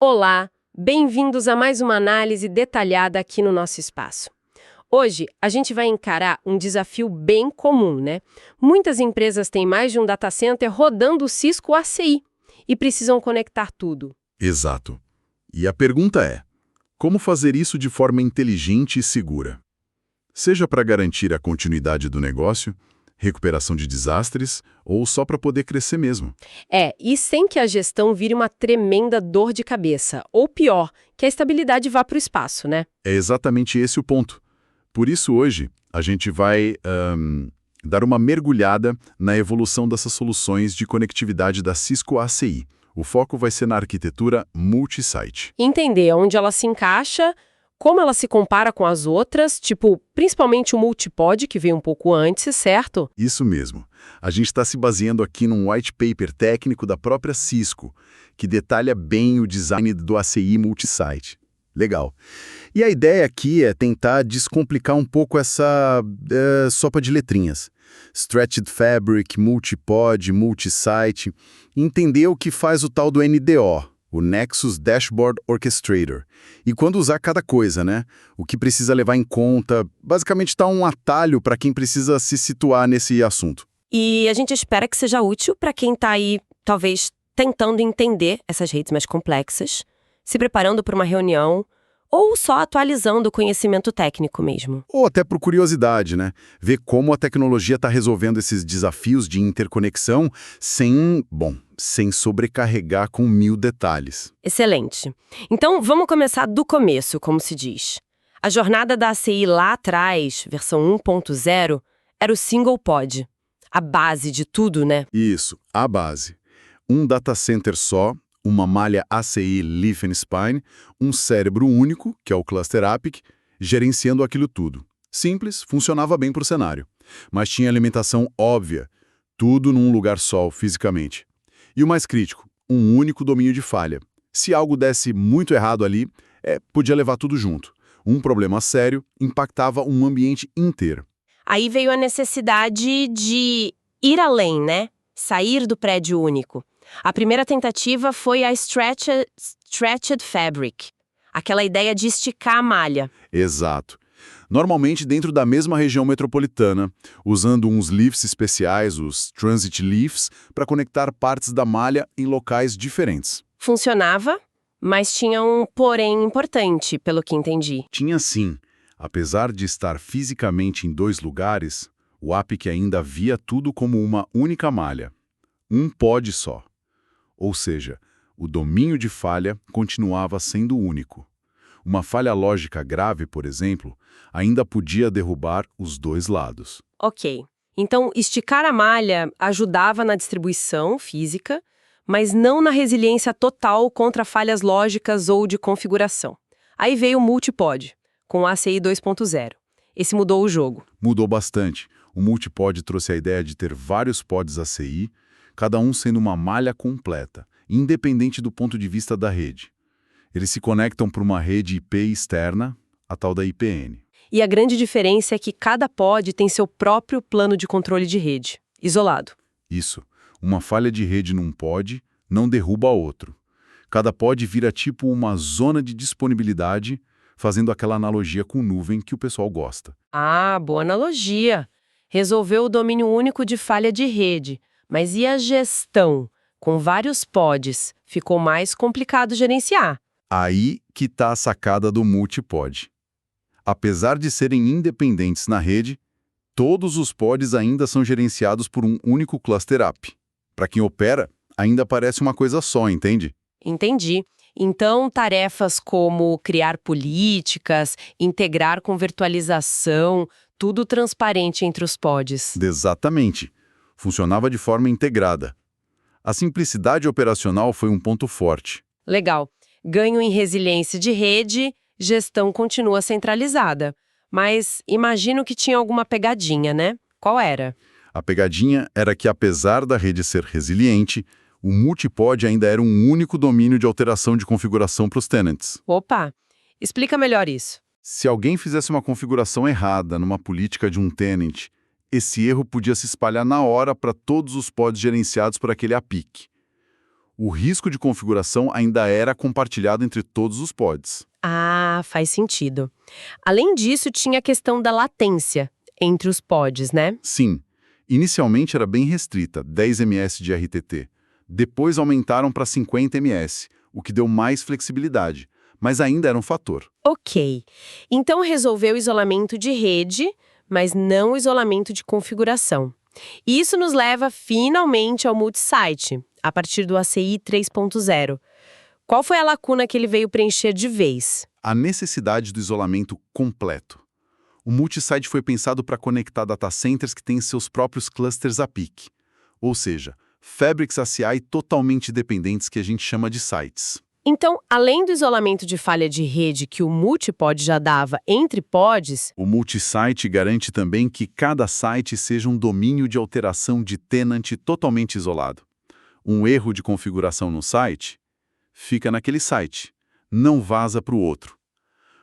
Olá, bem-vindos a mais uma análise detalhada aqui no nosso espaço. Hoje, a gente vai encarar um desafio bem comum, né? Muitas empresas têm mais de um data center rodando o Cisco ACI e precisam conectar tudo. Exato. E a pergunta é, como fazer isso de forma inteligente e segura? Seja para garantir a continuidade do negócio, recuperação de desastres ou só para poder crescer mesmo. E sem que a gestão vire uma tremenda dor de cabeça, ou pior, que a estabilidade vá para o espaço, né? É exatamente esse o ponto. Por isso, hoje, a gente vai dar uma mergulhada na evolução dessas soluções de conectividade da Cisco ACI. O foco vai ser na arquitetura multi-site. Entender onde ela se encaixa, como ela se compara com as outras, principalmente o multipod, que veio um pouco antes, certo? Isso mesmo. A gente está se baseando aqui num white paper técnico da própria Cisco, que detalha bem o design do ACI multi-site. Legal. E a ideia aqui é tentar descomplicar um pouco essa sopa de letrinhas. Stretched Fabric, Multipod, Multisite, entender o que faz o tal do NDO, o Nexus Dashboard Orchestrator. E quando usar cada coisa, né? O que precisa levar em conta, basicamente tá um atalho para quem precisa se situar nesse assunto. E a gente espera que seja útil para quem está aí, talvez, tentando entender essas redes mais complexas, se preparando para uma reunião ou só atualizando o conhecimento técnico mesmo. Ou até por curiosidade, né? Ver como a tecnologia está resolvendo esses desafios de interconexão sem sobrecarregar com 1000 detalhes. Excelente. Então, vamos começar do começo, como se diz. A jornada da ACI lá atrás, versão 1.0, era o single pod. A base de tudo, né? Isso, a base. Um data center só, uma malha ACI Leaf and Spine, um cérebro único, que é o Cluster APIC, gerenciando aquilo tudo. Simples, funcionava bem para o cenário. Mas tinha alimentação óbvia, tudo num lugar só, fisicamente. E o mais crítico, um único domínio de falha. Se algo desse muito errado ali, podia levar tudo junto. Um problema sério impactava um ambiente inteiro. Aí veio a necessidade de ir além, né? Sair do prédio único. A primeira tentativa foi a Stretched Fabric, aquela ideia de esticar a malha. Exato. Normalmente dentro da mesma região metropolitana, usando uns leafs especiais, os Transit Leafs, para conectar partes da malha em locais diferentes. Funcionava, mas tinha um porém importante, pelo que entendi. Tinha sim. Apesar de estar fisicamente em 2 lugares, o APIC ainda via tudo como uma única malha. Um pod só. Ou seja, o domínio de falha continuava sendo único. Uma falha lógica grave, por exemplo, ainda podia derrubar os 2 lados. Ok. Então, esticar a malha ajudava na distribuição física, mas não na resiliência total contra falhas lógicas ou de configuração. Aí veio o multipod, com o ACI 2.0. Esse mudou o jogo. Mudou bastante. O multipod trouxe a ideia de ter vários pods ACI, cada um sendo uma malha completa, independente do ponto de vista da rede. Eles se conectam por uma rede IP externa, a tal da IPN. E a grande diferença é que cada pod tem seu próprio plano de controle de rede, isolado. Isso. Uma falha de rede num pod não derruba outro. Cada pod vira tipo uma zona de disponibilidade, fazendo aquela analogia com nuvem que o pessoal gosta. Ah, boa analogia. Resolveu o domínio único de falha de rede. Mas e a gestão? Com vários pods, ficou mais complicado gerenciar. Aí que está a sacada do multipod. Apesar de serem independentes na rede, todos os pods ainda são gerenciados por um único cluster app. Para quem opera, ainda parece uma coisa só, entende? Entendi. Então, tarefas como criar políticas, integrar com virtualização, tudo transparente entre os pods. Exatamente. Funcionava de forma integrada. A simplicidade operacional foi um ponto forte. Legal. Ganho em resiliência de rede, gestão continua centralizada. Mas imagino que tinha alguma pegadinha, né? Qual era? A pegadinha era que, apesar da rede ser resiliente, o multipod ainda era um único domínio de alteração de configuração para os tenants. Opa! Explica melhor isso. Se alguém fizesse uma configuração errada numa política de um tenant, esse erro podia se espalhar na hora para todos os pods gerenciados por aquele APIC. O risco de configuração ainda era compartilhado entre todos os pods. Ah, faz sentido. Além disso, tinha a questão da latência entre os pods, né? Sim, inicialmente era bem restrita, 10 ms de RTT. Depois aumentaram para 50 ms, o que deu mais flexibilidade, mas ainda era um fator. Ok. Então resolveu o isolamento de rede, mas não o isolamento de configuração. E isso nos leva finalmente ao multisite, a partir do ACI 3.0. Qual foi a lacuna que ele veio preencher de vez? A necessidade do isolamento completo. O multisite foi pensado para conectar data centers que têm seus próprios clusters a PIC, ou seja, fabrics ACI totalmente dependentes que a gente chama de sites. Então, além do isolamento de falha de rede que o multipod já dava entre pods, O multisite garante também que cada site seja um domínio de alteração de tenant totalmente isolado. Um erro de configuração no site fica naquele site, não vaza para o outro.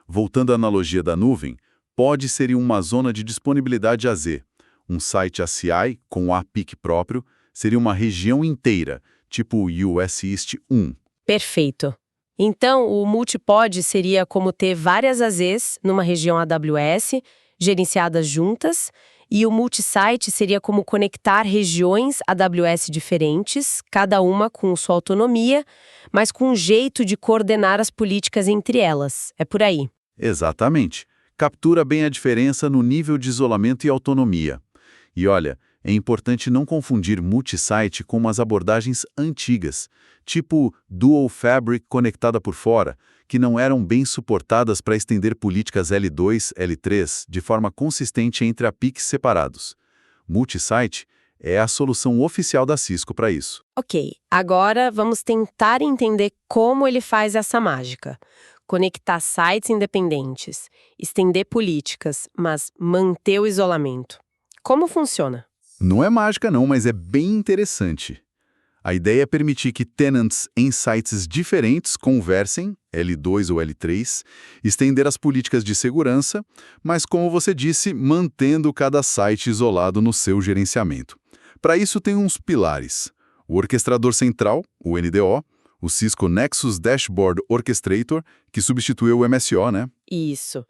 Voltando à analogia da nuvem, pod seria uma zona de disponibilidade AZ. Um site ACI, com APIC próprio, seria uma região inteira, tipo o US East 1. perfeito. Então, o multipod seria como ter várias AZs numa região AWS, gerenciadas juntas, e o multisite seria como conectar regiões AWS diferentes, cada uma com sua autonomia, mas com um jeito de coordenar as políticas entre elas. É por aí. Exatamente. Captura bem a diferença no nível de isolamento e autonomia. E olha, é importante não confundir multisite com umas abordagens antigas, tipo Dual Fabric conectada por fora, que não eram bem suportadas para estender políticas L2, L3 de forma consistente entre APICs separados. Multisite é a solução oficial da Cisco para isso. Ok, agora vamos tentar entender como ele faz essa mágica. Conectar sites independentes, estender políticas, mas manter o isolamento. Como funciona? Não é mágica não, mas é bem interessante. A ideia é permitir que tenants em sites diferentes conversem, L2 ou L3, estender as políticas de segurança, mas como você disse, mantendo cada site isolado no seu gerenciamento. Para isso tem uns pilares. O orquestrador central, o NDO, o Cisco Nexus Dashboard Orchestrator, que substituiu o MSO, né? Isso.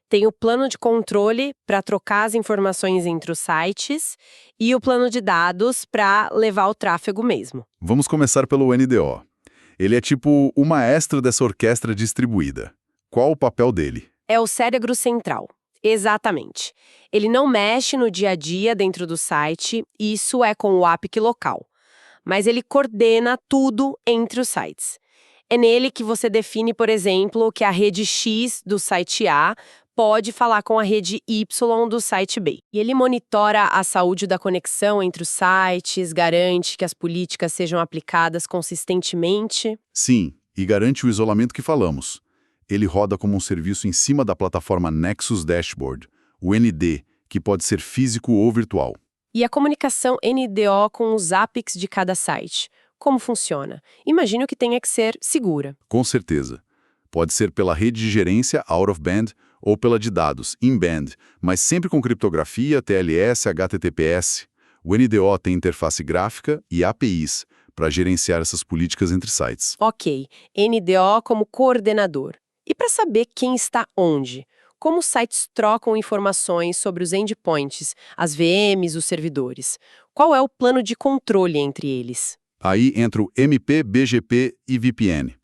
Tem o plano de controle para trocar as informações entre os sites e o plano de dados para levar o tráfego mesmo. Vamos começar pelo NDO. Ele é tipo o maestro dessa orquestra distribuída. Qual o papel dele? É o cérebro central. Exatamente. Ele não mexe no dia a dia dentro do site, isso é com o APIC local. Mas ele coordena tudo entre os sites. É nele que você define, por exemplo, que a rede X do site A pode falar com a rede Y do site B. E ele monitora a saúde da conexão entre os sites, garante que as políticas sejam aplicadas consistentemente. Sim, e garante o isolamento que falamos. Ele roda como um serviço em cima da plataforma Nexus Dashboard, o ND, que pode ser físico ou virtual. E a comunicação NDO com os APICs de cada site. Como funciona? Imagino que tenha que ser segura. Com certeza. Pode ser pela rede de gerência out of band ou pela de dados in band, mas sempre com criptografia, TLS, HTTPS. O NDO tem interface gráfica e APIs para gerenciar essas políticas entre sites. Ok, NDO como coordenador. E para saber quem está onde? Como os sites trocam informações sobre os endpoints, as VMs, os servidores? Qual é o plano de controle entre eles? Aí entra o MP, BGP e VPN.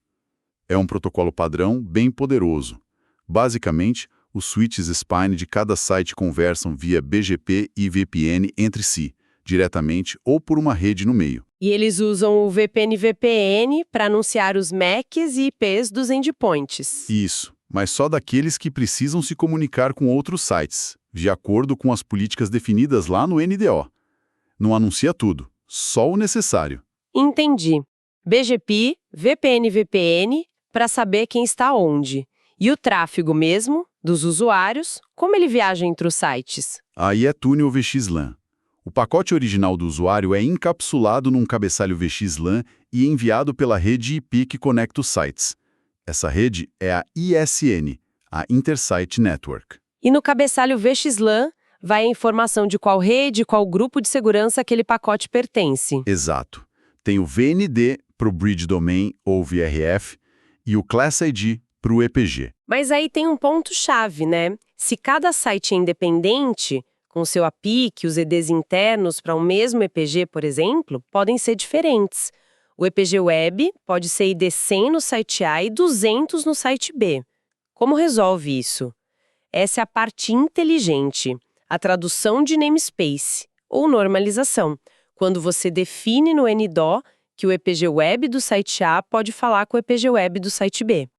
É um protocolo padrão bem poderoso. Basicamente, os switches spine de cada site conversam via BGP e VPN entre si, diretamente ou por uma rede no meio. E eles usam o VPN para anunciar os MACs e IPs dos endpoints. Isso, mas só daqueles que precisam se comunicar com outros sites, de acordo com as políticas definidas lá no NDO. Não anuncia tudo, só o necessário. Entendi. BGP, VPN para saber quem está onde. E o tráfego mesmo, dos usuários, como ele viaja entre os sites? Aí é túnel VXLAN. O pacote original do usuário é encapsulado num cabeçalho VXLAN e enviado pela rede IP que conecta os sites. Essa rede é a ISN, a Intersite Network. E no cabeçalho VXLAN vai a informação de qual rede, qual grupo de segurança aquele pacote pertence. Exato. Tem o VND para o Bridge Domain ou VRF e o Class ID para o EPG. Mas aí tem um ponto-chave, né? Se cada site é independente, com seu API, os EDs internos para o mesmo EPG, por exemplo, podem ser diferentes. O EPG Web pode ser ID 100 no site A e 200 no site B. Como resolve isso? Essa é a parte inteligente, a tradução de namespace, ou normalização, quando você define no NDO que o EPG Web do site A pode falar com o EPG Web do site B.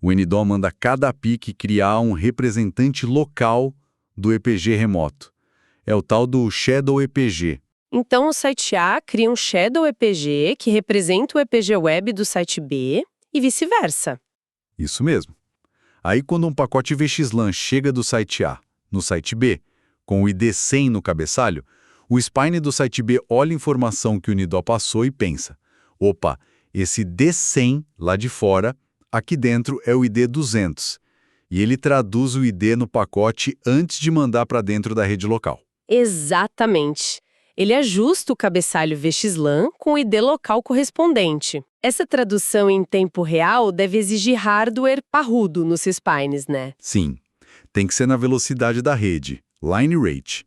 O NDO manda cada API criar um representante local do EPG remoto. É o tal do Shadow EPG. Então, o site A cria um Shadow EPG que representa o EPG Web do site B e vice-versa. Isso mesmo. Aí, quando um pacote VXLAN chega do site A no site B, com o ID 100 no cabeçalho, o spine do site B olha a informação que o NDO passou e pensa: opa, esse D100 lá de fora, aqui dentro é o ID 200. E ele traduz o ID no pacote antes de mandar para dentro da rede local. Exatamente. Ele ajusta o cabeçalho VXLAN com o ID local correspondente. Essa tradução em tempo real deve exigir hardware parrudo nos spines, né? Sim, tem que ser na velocidade da rede, line rate.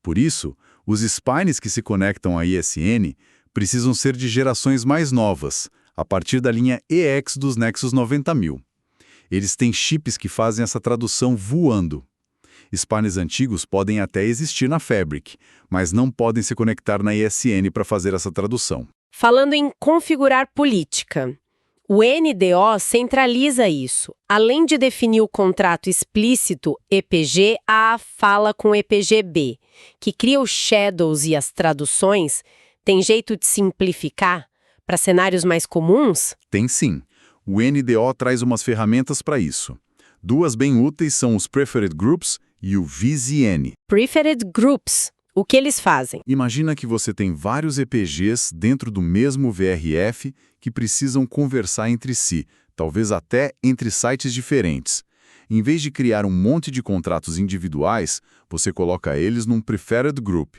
Por isso, os spines que se conectam à ISN precisam ser de gerações mais novas, a partir da linha EX dos Nexus 90.000. Eles têm chips que fazem essa tradução voando. Spines antigos podem até existir na Fabric, mas não podem se conectar na ISN para fazer essa tradução. Falando em configurar política, o NDO centraliza isso. Além de definir o contrato explícito EPG A fala com EPG-B, que cria os shadows e as traduções, tem jeito de simplificar para cenários mais comuns? Tem sim. O NDO traz umas ferramentas para isso. Duas bem úteis são os Preferred Groups e o VZN. Preferred Groups. O que eles fazem? Imagina que você tem vários EPGs dentro do mesmo VRF que precisam conversar entre si, talvez até entre sites diferentes. Em vez de criar um monte de contratos individuais, você coloca eles num Preferred Group.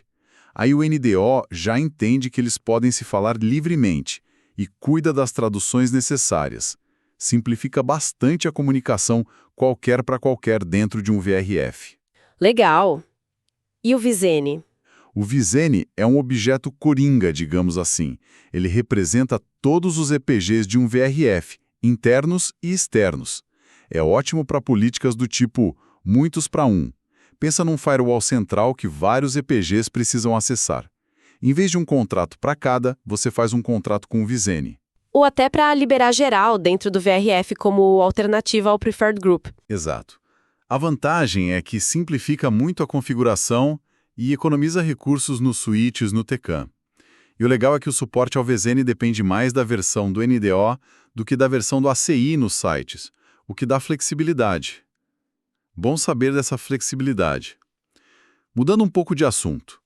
Aí o NDO já entende que eles podem se falar livremente e cuida das traduções necessárias. Simplifica bastante a comunicação qualquer para qualquer dentro de um VRF. Legal. E o VZN? O VZN é um objeto coringa, digamos assim. Ele representa todos os EPGs de um VRF, internos e externos. É ótimo para políticas do tipo muitos para um. Pensa num firewall central que vários EPGs precisam acessar. Em vez de um contrato para cada, você faz um contrato com o VZN. Ou até para liberar geral dentro do VRF como alternativa ao Preferred Group. Exato. A vantagem é que simplifica muito a configuração e economiza recursos nos switches no TCAM. E o legal é que o suporte ao VZN depende mais da versão do NDO do que da versão do ACI nos sites, o que dá flexibilidade. Bom saber dessa flexibilidade. Mudando um pouco de assunto.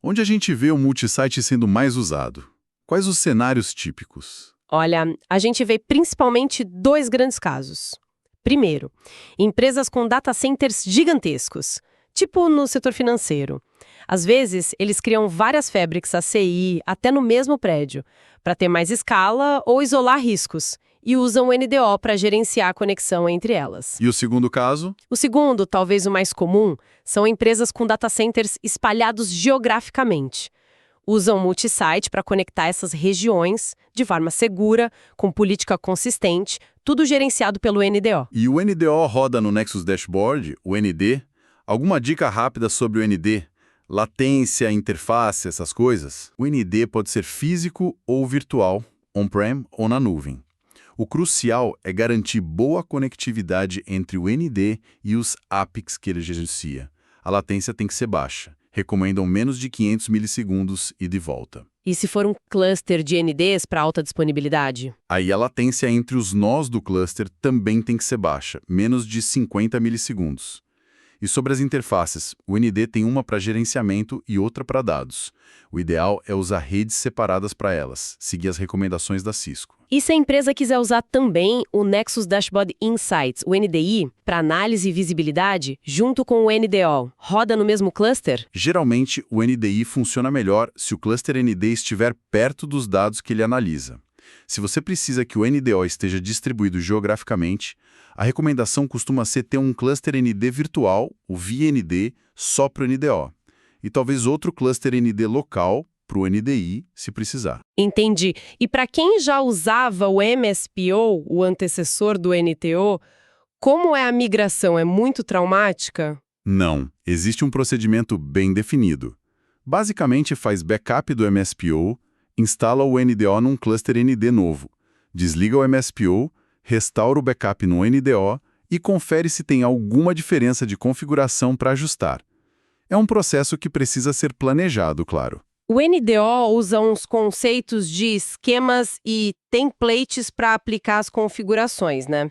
Onde a gente vê o multisite sendo mais usado? Quais os cenários típicos? Olha, a gente vê principalmente dois grandes casos. Primeiro, empresas com data centers gigantescos, tipo no setor financeiro. Às vezes, eles criam várias fabrics ACI até no mesmo prédio, para ter mais escala ou isolar riscos, e usam o NDO para gerenciar a conexão entre elas. E o segundo caso? O segundo, talvez o mais comum, são empresas com data centers espalhados geograficamente. Usam multisite para conectar essas regiões de forma segura, com política consistente, tudo gerenciado pelo NDO. E o NDO roda no Nexus Dashboard, o ND? Alguma dica rápida sobre o ND? Latência, interface, essas coisas? O ND pode ser físico ou virtual, on-prem ou na nuvem. O crucial é garantir boa conectividade entre o ND e os APIs que ele gerencia. A latência tem que ser baixa. Recomendam menos de 500 milissegundos e de volta. E se for um cluster de NDs para alta disponibilidade? Aí a latência entre os nós do cluster também tem que ser baixa, menos de 50 milissegundos. E sobre as interfaces, o ND tem uma para gerenciamento e outra para dados. O ideal é usar redes separadas para elas, seguir as recomendações da Cisco. E se a empresa quiser usar também o Nexus Dashboard Insights, o NDI, para análise e visibilidade, junto com o NDO, roda no mesmo cluster? Geralmente, o NDI funciona melhor se o cluster ND estiver perto dos dados que ele analisa. Se você precisa que o NDO esteja distribuído geograficamente, a recomendação costuma ser ter um cluster ND virtual, o VND, só para o NDO. E talvez outro cluster ND local para o NDI, se precisar. Entendi. E para quem já usava o MSPO, o antecessor do NTO, como é a migração? É muito traumática? Não, existe um procedimento bem definido. Basicamente, faz backup do MSPO, instala o NDO num cluster ND novo, desliga o MSPO, restaura o backup no NDO e confere se tem alguma diferença de configuração para ajustar. É um processo que precisa ser planejado, claro. O NDO usa uns conceitos de esquemas e templates para aplicar as configurações, né?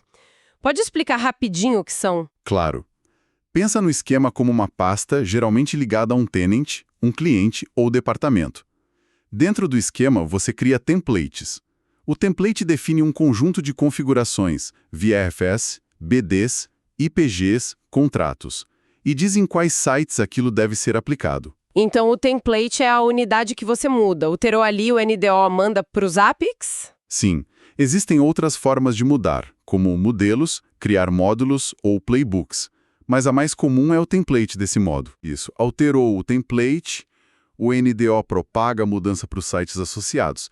Pode explicar rapidinho o que são? Claro. Pensa no esquema como uma pasta geralmente ligada a um tenant, um cliente ou departamento. Dentro do esquema, você cria templates. O template define um conjunto de configurações, VRFs, BDs, IPGs, contratos, e diz em quais sites aquilo deve ser aplicado. Então o template é a unidade que você muda. Alterou ali, o NDO manda para os APICs? Sim, existem outras formas de mudar, como modelos, criar módulos ou playbooks, mas a mais comum é o template desse modo. Isso, alterou o template, o NDO propaga a mudança para os sites associados.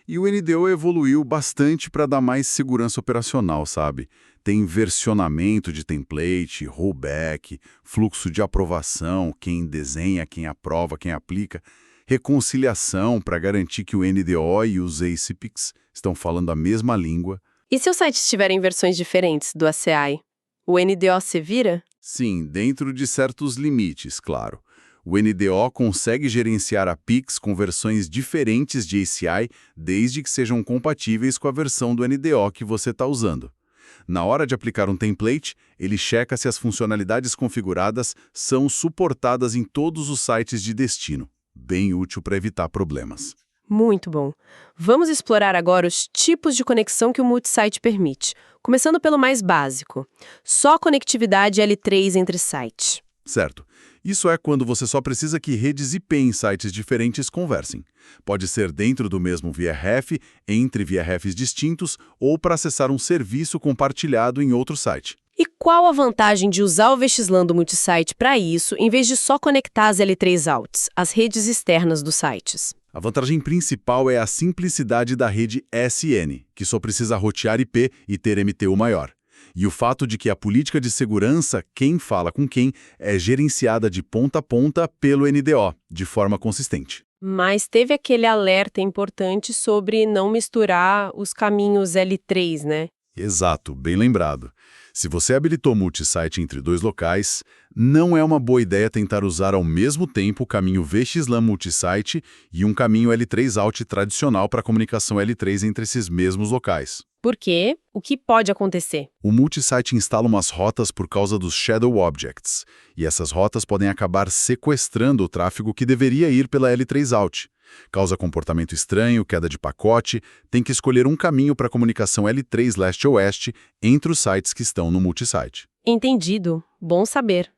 E o NDO evoluiu bastante para dar mais segurança operacional, sabe? Tem versionamento de template, rollback, fluxo de aprovação, quem desenha, quem aprova, quem aplica, reconciliação para garantir que o NDO e os ACPICs estão falando a mesma língua. E se os sites tiverem versões diferentes do ACI? O NDO se vira? Sim, dentro de certos limites, claro. O NDO consegue gerenciar APICs com versões diferentes de ACI, desde que sejam compatíveis com a versão do NDO que você está usando. Na hora de aplicar um template, ele checa se as funcionalidades configuradas são suportadas em todos os sites de destino. Bem útil para evitar problemas. Muito bom. Vamos explorar agora os tipos de conexão que o multisite permite. Começando pelo mais básico. Só conectividade L3 entre sites. Certo. Isso é quando você só precisa que redes IP em sites diferentes conversem. Pode ser dentro do mesmo VRF, entre VRFs distintos ou para acessar um serviço compartilhado em outro site. E qual a vantagem de usar o VXLAN do multisite para isso, em vez de só conectar as L3 outs, as redes externas dos sites? A vantagem principal é a simplicidade da rede SN, que só precisa rotear IP e ter MTU maior. E o fato de que a política de segurança, quem fala com quem, é gerenciada de ponta a ponta pelo NDO, de forma consistente. Mas teve aquele alerta importante sobre não misturar os caminhos L3, né? Exato, bem lembrado. Se você habilitou multisite entre dois locais, não é uma boa ideia tentar usar ao mesmo tempo o caminho VXLAN multisite e um caminho L3 out tradicional para comunicação L3 entre esses mesmos locais. Por quê? O que pode acontecer? O multisite instala umas rotas por causa dos Shadow Objects, e essas rotas podem acabar sequestrando o tráfego que deveria ir pela L3 out. Causa comportamento estranho, queda de pacote, tem que escolher um caminho para comunicação L3 leste-oeste entre os sites que estão no multisite. Entendido. Bom saber.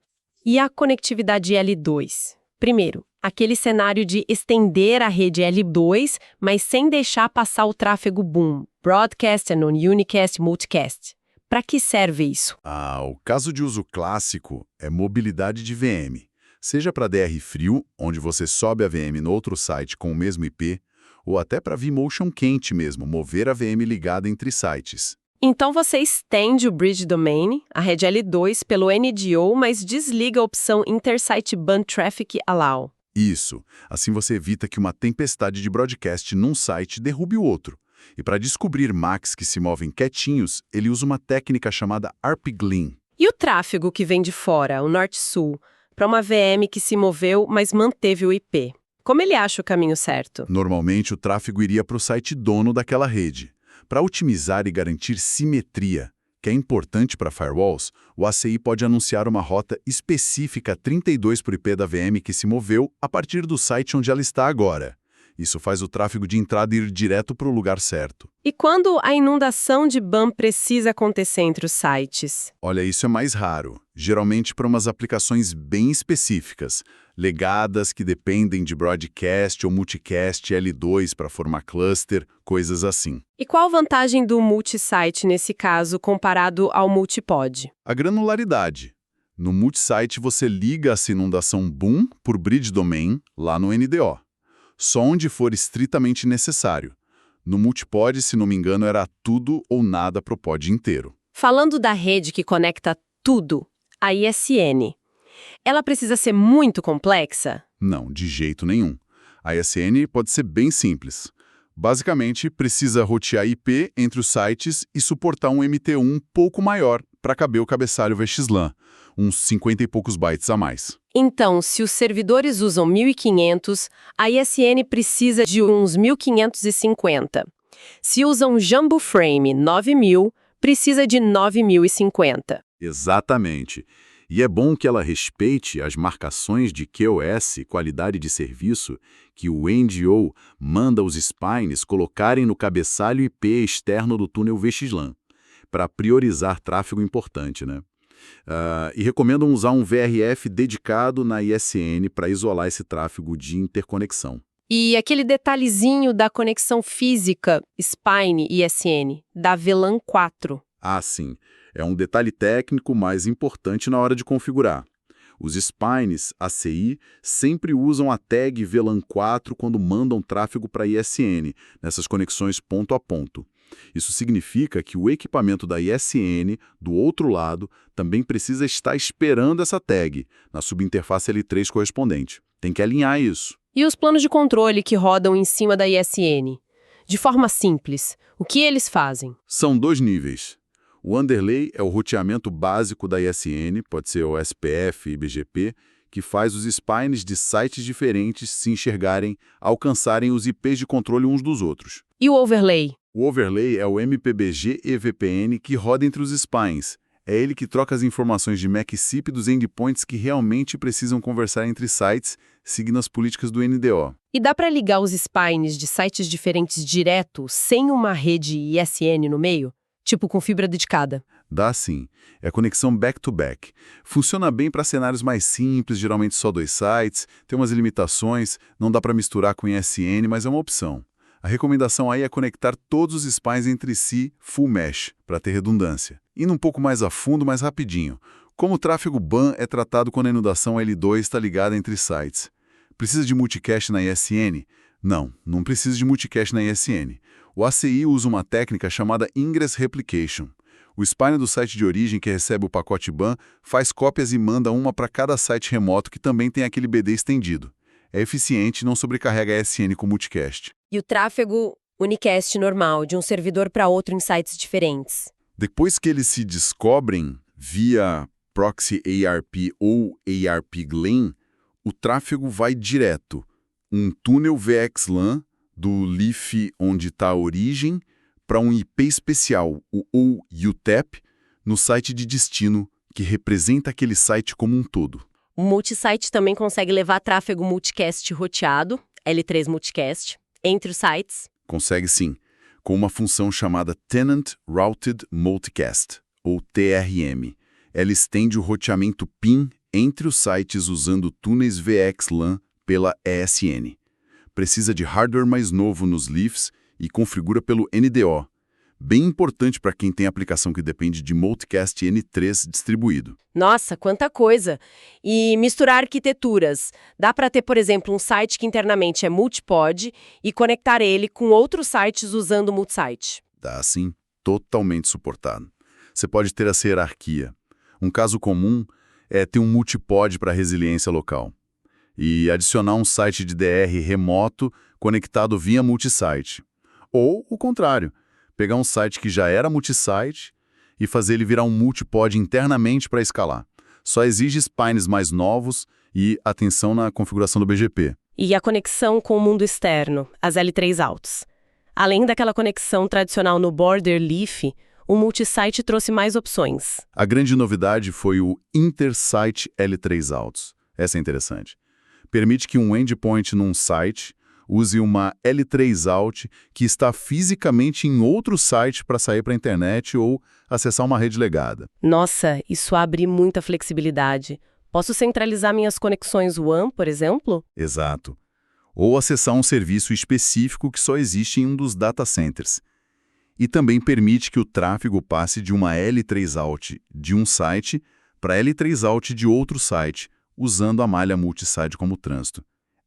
E a conectividade L2? Primeiro, aquele cenário de estender a rede L2, mas sem deixar passar o tráfego boom, broadcast and unicast multicast. Para que serve isso? O caso de uso clássico é mobilidade de VM. Seja para DR frio, onde você sobe a VM no outro site com o mesmo IP, ou até para vMotion quente mesmo, mover a VM ligada entre sites. Então você estende o Bridge Domain, a rede L2, pelo NDO, mas desliga a opção Intersite Band Traffic Allow. Isso. Assim você evita que uma tempestade de broadcast num site derrube o outro. E para descobrir MACs que se movem quietinhos, ele usa uma técnica chamada ARP-GLIN. E o tráfego que vem de fora, o norte-sul, para uma VM que se moveu, mas manteve o IP? Como ele acha o caminho certo? Normalmente, o tráfego iria para o site dono daquela rede. Para otimizar e garantir simetria, que é importante para firewalls, o ACI pode anunciar uma rota específica 32 por IP da VM que se moveu a partir do site onde ela está agora. Isso faz o tráfego de entrada ir direto para o lugar certo. E quando a inundação de ban precisa acontecer entre os sites? Olha, isso é mais raro, geralmente para umas aplicações bem específicas, legadas que dependem de broadcast ou multicast L2 para formar cluster, coisas assim. E qual a vantagem do multisite nesse caso comparado ao multipod? A granularidade. No multisite você liga essa inundação boom por bridge domain lá no NDO, só onde for estritamente necessário. No multipod, se não me engano, era tudo ou nada pro pod inteiro. Falando da rede que conecta tudo, a ISN, ela precisa ser muito complexa? Não, de jeito nenhum. A ISN pode ser bem simples. Basicamente, precisa rotear IP entre os sites e suportar um MT1 um pouco maior para caber o cabeçalho VXLAN, uns 50 e poucos bytes a mais. Então, se os servidores usam 1.500, a ISN precisa de uns 1.550. Se usam Jumbo Frame 9.000, precisa de 9.050. Exatamente. E é bom que ela respeite as marcações de QoS, qualidade de serviço, que o NGO manda os spines colocarem no cabeçalho IP externo do túnel VXLAN, para priorizar tráfego importante, né? E recomendam usar um VRF dedicado na ISN para isolar esse tráfego de interconexão. E aquele detalhezinho da conexão física Spine ISN, da VLAN 4. Ah, sim. É um detalhe técnico mais importante na hora de configurar. Os spines ACI sempre usam a tag VLAN 4 quando mandam tráfego para ISN, nessas conexões ponto a ponto. Isso significa que o equipamento da ISN, do outro lado, também precisa estar esperando essa tag, na subinterface L3 correspondente. Tem que alinhar isso. E os planos de controle que rodam em cima da ISN? De forma simples, o que eles fazem? São dois níveis. O underlay é o roteamento básico da ISN, pode ser o SPF e BGP, que faz os spines de sites diferentes se enxergarem, alcançarem os IPs de controle uns dos outros. E o overlay? O overlay é o MPBG EVPN que roda entre os spines. É ele que troca as informações de MAC-SIP dos endpoints que realmente precisam conversar entre sites, seguindo as políticas do NDO. E dá para ligar os spines de sites diferentes direto, sem uma rede ISN no meio? Tipo com fibra dedicada? Dá sim. É conexão back-to-back. Funciona bem para cenários mais simples, geralmente só 2 sites, tem umas limitações, não dá para misturar com ISN, mas é uma opção. A recomendação aí é conectar todos os spines entre si full mesh, para ter redundância. Indo um pouco mais a fundo, mais rapidinho. Como o tráfego BAN é tratado quando a inundação L2 está ligada entre sites? Precisa de multicast na ISN? Não precisa de multicast na ISN. O ACI usa uma técnica chamada Ingress Replication. O spine do site de origem que recebe o pacote BAN faz cópias e manda uma para cada site remoto que também tem aquele BD estendido. É eficiente e não sobrecarrega a ISN com multicast. E o tráfego unicast normal, de um servidor para outro em sites diferentes? Depois que eles se descobrem via Proxy ARP ou ARP GLEN, o tráfego vai direto. Um túnel VXLAN do leaf onde está a origem para um IP especial, o UTAP, no site de destino, que representa aquele site como um todo. O multisite também consegue levar tráfego multicast roteado, L3 multicast, entre os sites? Consegue sim, com uma função chamada Tenant Routed Multicast, ou TRM. Ela estende o roteamento PIN entre os sites usando túneis VXLAN pela ESN. Precisa de hardware mais novo nos leafs e configura pelo NDO. Bem importante para quem tem aplicação que depende de multicast N3 distribuído. Nossa, quanta coisa! E misturar arquiteturas. Dá para ter, por exemplo, um site que internamente é multipod e conectar ele com outros sites usando o multisite. Dá sim, totalmente suportado. Você pode ter essa hierarquia. Um caso comum é ter um multipod para resiliência local e adicionar um site de DR remoto conectado via multisite. Ou o contrário, pegar um site que já era multisite e fazer ele virar um multipod internamente para escalar. Só exige spines mais novos e atenção na configuração do BGP. E a conexão com o mundo externo, as L3 Altos. Além daquela conexão tradicional no border leaf, o multisite trouxe mais opções. A grande novidade foi o Intersite L3 Out. Essa é interessante. Permite que um endpoint num site use uma L3 Out que está fisicamente em outro site para sair para a internet ou acessar uma rede legada. Nossa, isso abre muita flexibilidade. Posso centralizar minhas conexões WAN, por exemplo? Exato. Ou acessar um serviço específico que só existe em um dos data centers. E também permite que o tráfego passe de uma L3 Out de um site para L3 Out de outro site, usando a malha multisite como trânsito.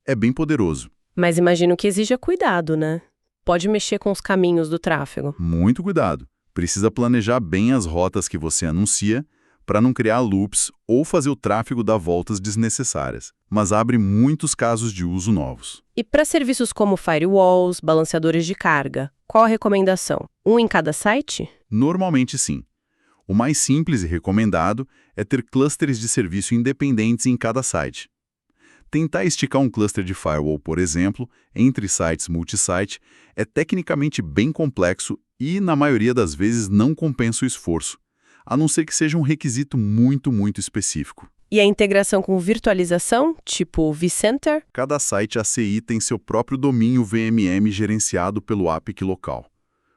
É bem poderoso. Mas imagino que exija cuidado, né? Pode mexer com os caminhos do tráfego. Muito cuidado. Precisa planejar bem as rotas que você anuncia para não criar loops ou fazer o tráfego dar voltas desnecessárias. Mas abre muitos casos de uso novos. E para serviços como firewalls, balanceadores de carga, qual a recomendação? Um em cada site? Normalmente sim. O mais simples e recomendado é ter clusters de serviço independentes em cada site. Tentar esticar um cluster de firewall, por exemplo, entre sites multisite, é tecnicamente bem complexo e, na maioria das vezes, não compensa o esforço, a não ser que seja um requisito muito específico. E a integração com virtualização, tipo vCenter? Cada site ACI tem seu próprio domínio VMM gerenciado pelo APIC local.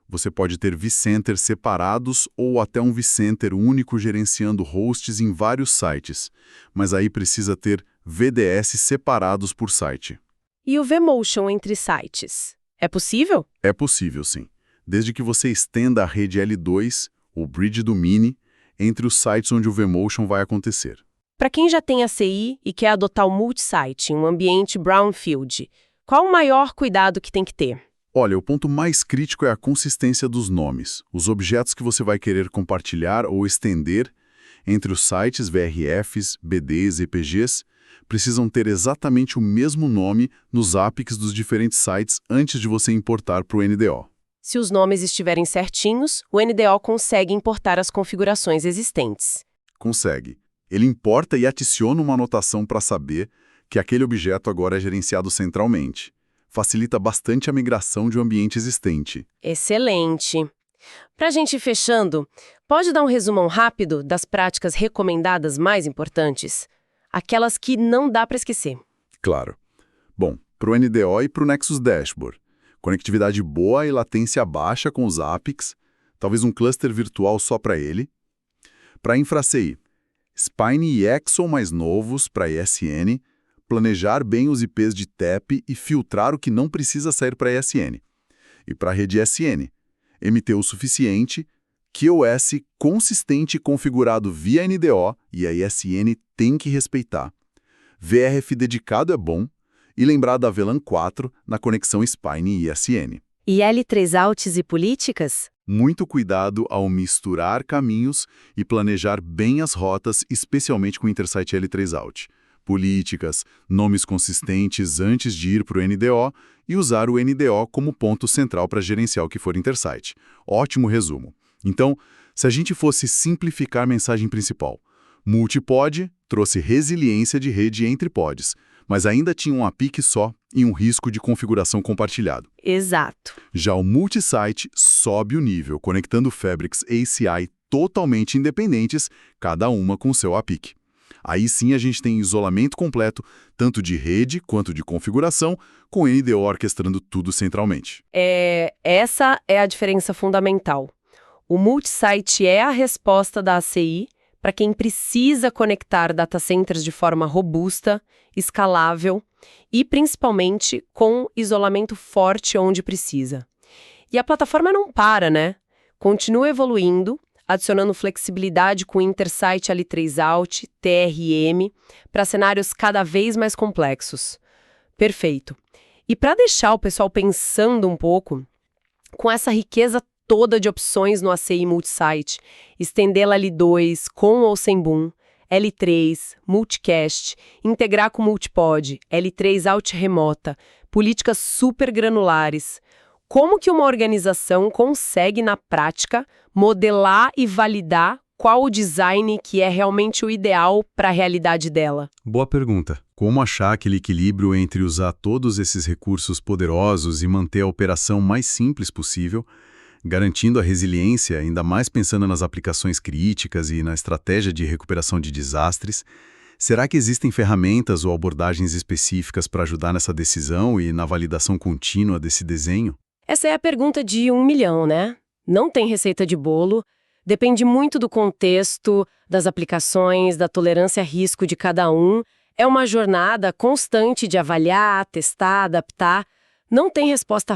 Você pode ter vCenters separados ou até um vCenter único gerenciando hosts em vários sites, mas aí precisa ter VDS separados por site. E o vMotion entre sites? É possível? É possível, sim, desde que você estenda a rede L2, o bridge do Mini, entre os sites onde o vMotion vai acontecer. Para quem já tem ACI e quer adotar o multisite em um ambiente brownfield, qual o maior cuidado que tem que ter? Olha, o ponto mais crítico é a consistência dos nomes. Os objetos que você vai querer compartilhar ou estender entre os sites VRFs, BDs e EPGs precisam ter exatamente o mesmo nome nos APICs dos diferentes sites antes de você importar para o NDO. Se os nomes estiverem certinhos, o NDO consegue importar as configurações existentes. Consegue. Ele importa e adiciona uma anotação para saber que aquele objeto agora é gerenciado centralmente. Facilita bastante a migração de um ambiente existente. Excelente! Para a gente ir fechando, pode dar um resumão rápido das práticas recomendadas mais importantes? Aquelas que não dá para esquecer. Claro. Bom, para o NDO e para o Nexus Dashboard. Conectividade boa e latência baixa com os APICs, talvez um cluster virtual só para ele. Para InfraCI, Spine e Exo mais novos para ESN, planejar bem os IPs de TAP e filtrar o que não precisa sair para ESN. E para a rede SN, MTU suficiente, QoS consistente configurado via NDO e a ESN tem que respeitar. VRF dedicado é bom e lembrar da VLAN 4 na conexão Spine e ESN. E L3 Outs e políticas? Muito cuidado ao misturar caminhos e planejar bem as rotas, especialmente com o Intersite L3 Out. Políticas, nomes consistentes antes de ir para o NDO e usar o NDO como ponto central para gerenciar o que for Intersite. Ótimo resumo. Então, se a gente fosse simplificar a mensagem principal, multipod trouxe resiliência de rede entre pods, mas ainda tinha um APIC só e um risco de configuração compartilhado. Exato. Já o multisite sobe o nível, conectando fabrics ACI totalmente independentes, cada uma com seu APIC. Aí sim a gente tem isolamento completo, tanto de rede quanto de configuração, com o NDO orquestrando tudo centralmente. Essa é a diferença fundamental. O multisite é a resposta da ACI para quem precisa conectar data centers de forma robusta, escalável e, principalmente, com isolamento forte onde precisa. E a plataforma não para, né? Continua evoluindo, adicionando flexibilidade com Intersite L3 Out, TRM, para cenários cada vez mais complexos. Perfeito. E para deixar o pessoal pensando um pouco, com essa riqueza toda de opções no ACI Multisite, estendê-la L2 com ou sem boom, L3, multicast, integrar com multipod, L3 out remota, políticas super granulares. Como que uma organização consegue, na prática, modelar e validar qual o design que é realmente o ideal para a realidade dela? Boa pergunta. Como achar aquele equilíbrio entre usar todos esses recursos poderosos e manter a operação mais simples possível? garantindo a resiliência, ainda mais pensando nas aplicações críticas e na estratégia de recuperação de desastres. Será que existem ferramentas ou abordagens específicas para ajudar nessa decisão e na validação contínua desse desenho? Essa é a pergunta de 1 milhão, né? Não tem receita de bolo, depende muito do contexto, das aplicações, da tolerância a risco de cada um. É uma jornada constante de avaliar, testar, adaptar. Não tem resposta